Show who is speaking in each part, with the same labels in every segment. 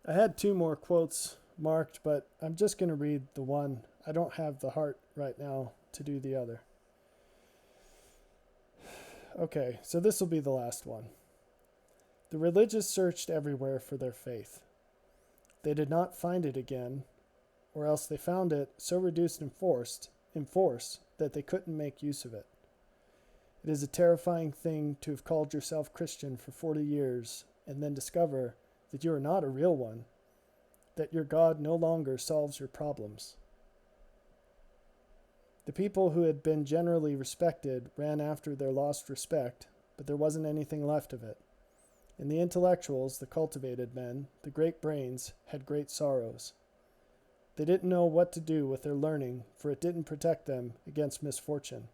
Speaker 1: I had two more quotes marked, but I'm just going to read the one. I don't have the heart right now to do the other. Okay, so this will be the last one. The religious searched everywhere for their faith. They did not find it again, or else they found it so reduced in force that they couldn't make use of it. It is a terrifying thing to have called yourself Christian for 40 years and then discover that you are not a real one, that your God no longer solves your problems. The people who had been generally respected ran after their lost respect, but there wasn't anything left of it. And the intellectuals, the cultivated men, the great brains, had great sorrows. They didn't know what to do with their learning, for it didn't protect them against misfortune.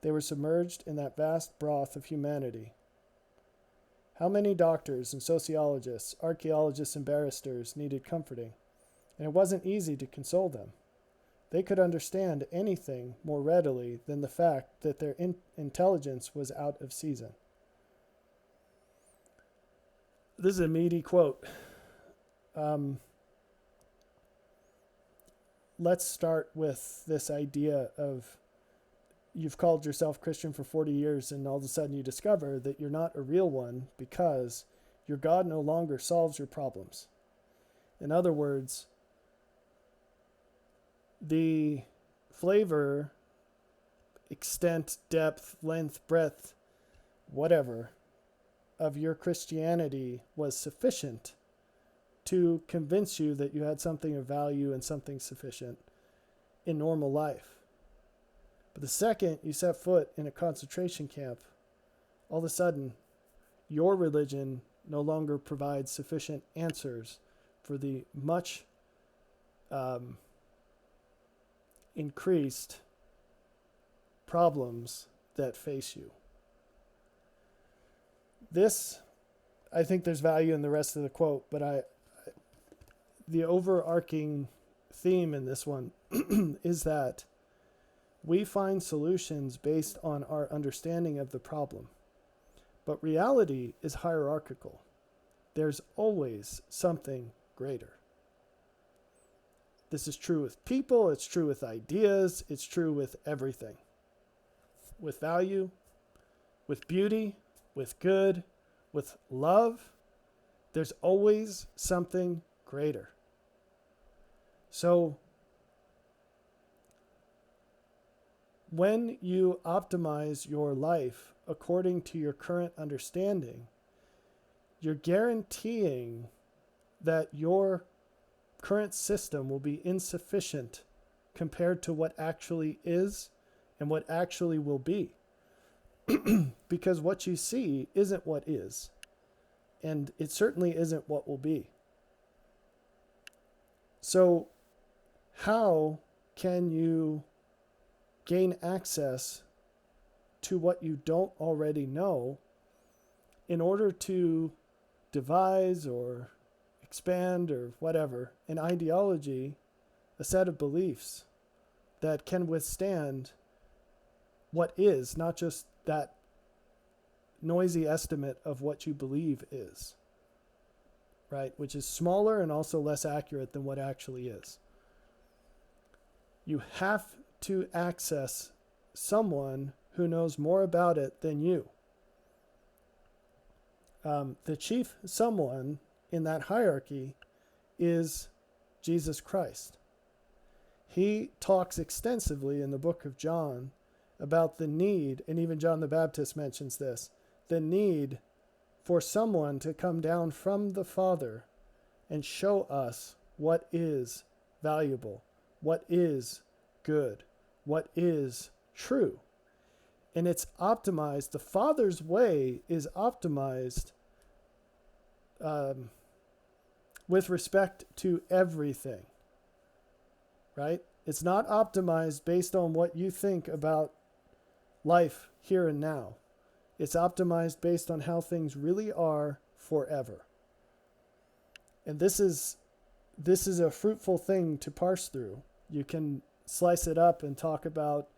Speaker 1: They were submerged in that vast broth of humanity. How many doctors and sociologists, archaeologists and barristers needed comforting, and it wasn't easy to console them. They could understand anything more readily than the fact that their intelligence was out of season. This is a meaty quote. Let's start with this idea of you've called yourself Christian for 40 years and all of a sudden you discover that you're not a real one because your God no longer solves your problems. In other words, the flavor, extent, depth, length, breadth, whatever, of your Christianity was sufficient to convince you that you had something of value and something sufficient in normal life. But the second you set foot in a concentration camp, all of a sudden, your religion no longer provides sufficient answers for the much increased problems that face you. This, I think there's value in the rest of the quote, but the overarching theme in this one is that we find solutions based on our understanding of the problem. But reality is hierarchical. There's always something greater. This is true with people, it's true with ideas, it's true with everything. With value, with beauty, with good, with love, there's always something greater. So, when you optimize your life according to your current understanding, you're guaranteeing that your current system will be insufficient compared to what actually is and what actually will be. Because what you see isn't what is, and it certainly isn't what will be. So, how can you gain access to what you don't already know in order to devise or expand or whatever an ideology, a set of beliefs that can withstand what is, not just that noisy estimate of what you believe is, right? Which is smaller and also less accurate than what actually is. You have to access someone who knows more about it than you. The chief someone in that hierarchy is Jesus Christ. He talks extensively in the book of John about the need, and even John the Baptist mentions this, the need for someone to come down from the Father and show us what is valuable, what is good, what is true. And it's optimized. The Father's way is optimized with respect to everything, right? It's not optimized based on what you think about life here and now. It's optimized based on how things really are forever. And this is a fruitful thing to parse through. You can slice it up and talk about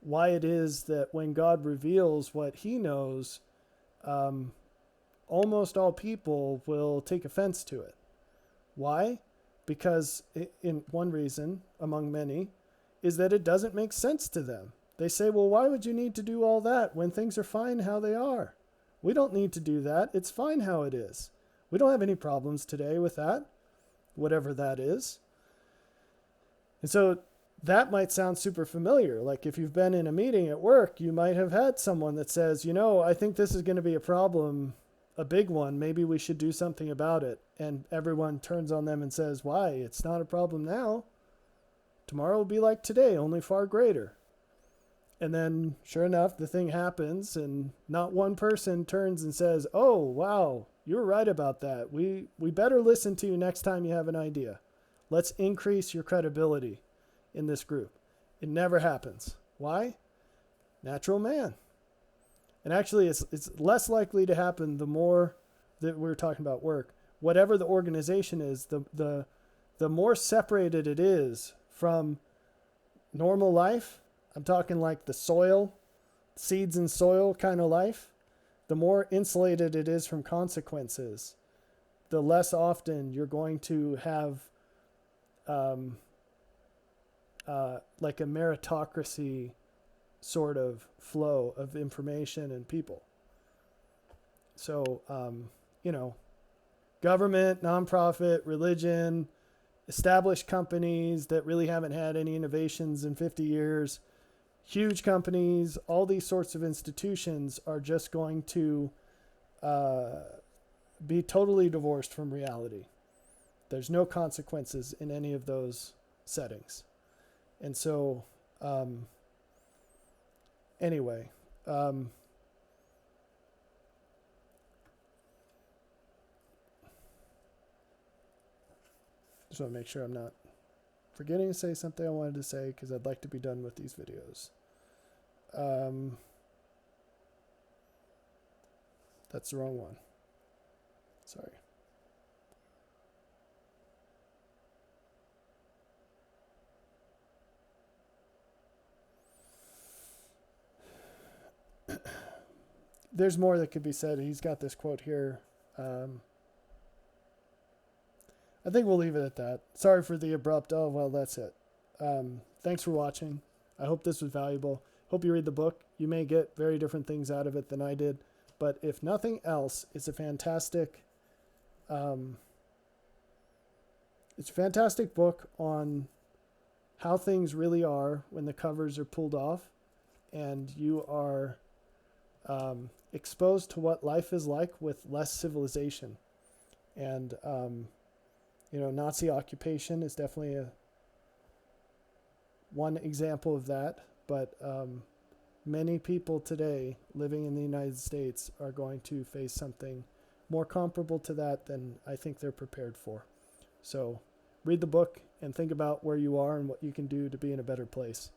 Speaker 1: why it is that when God reveals what he knows, almost all people will take offense to it. Why? Because in one reason, among many, is that it doesn't make sense to them. They say, well, why would you need to do all that when things are fine how they are? We don't need to do that. It's fine how it is. We don't have any problems today with that, whatever that is. And so that might sound super familiar. Like if you've been in a meeting at work, you might have had someone that says, I think this is going to be a problem, a big one. Maybe we should do something about it. And everyone turns on them and says, why? It's not a problem now. Tomorrow will be like today, only far greater. And then sure enough, the thing happens and not one person turns and says, oh, wow, you're right about that. We better listen to you next time you have an idea. Let's increase your credibility in this group. It never happens. Why? Natural man. And actually, it's less likely to happen the more that we're talking about work. Whatever the organization is, the more separated it is from normal life, I'm talking like the soil, seeds and soil kind of life, the more insulated it is from consequences, the less often you're going to have like a meritocracy sort of flow of information and people. So, government, nonprofit, religion, established companies that really haven't had any innovations in 50 years, huge companies, all these sorts of institutions are just going to be totally divorced from reality. There's no consequences in any of those settings. And so, anyway, just want to make sure I'm not forgetting to say something I wanted to say because I'd like to be done with these videos. That's the wrong one. Sorry. There's more that could be said. He's got this quote here. I think we'll leave it at that. Sorry for the abrupt, oh, well, that's it. Thanks for watching. I hope this was valuable. Hope you read the book. You may get very different things out of it than I did. But if nothing else, it's a fantastic book on how things really are when the covers are pulled off and you are exposed to what life is like with less civilization. And, Nazi occupation is definitely one example of that. But many people today living in the United States are going to face something more comparable to that than I think they're prepared for. So read the book and think about where you are and what you can do to be in a better place.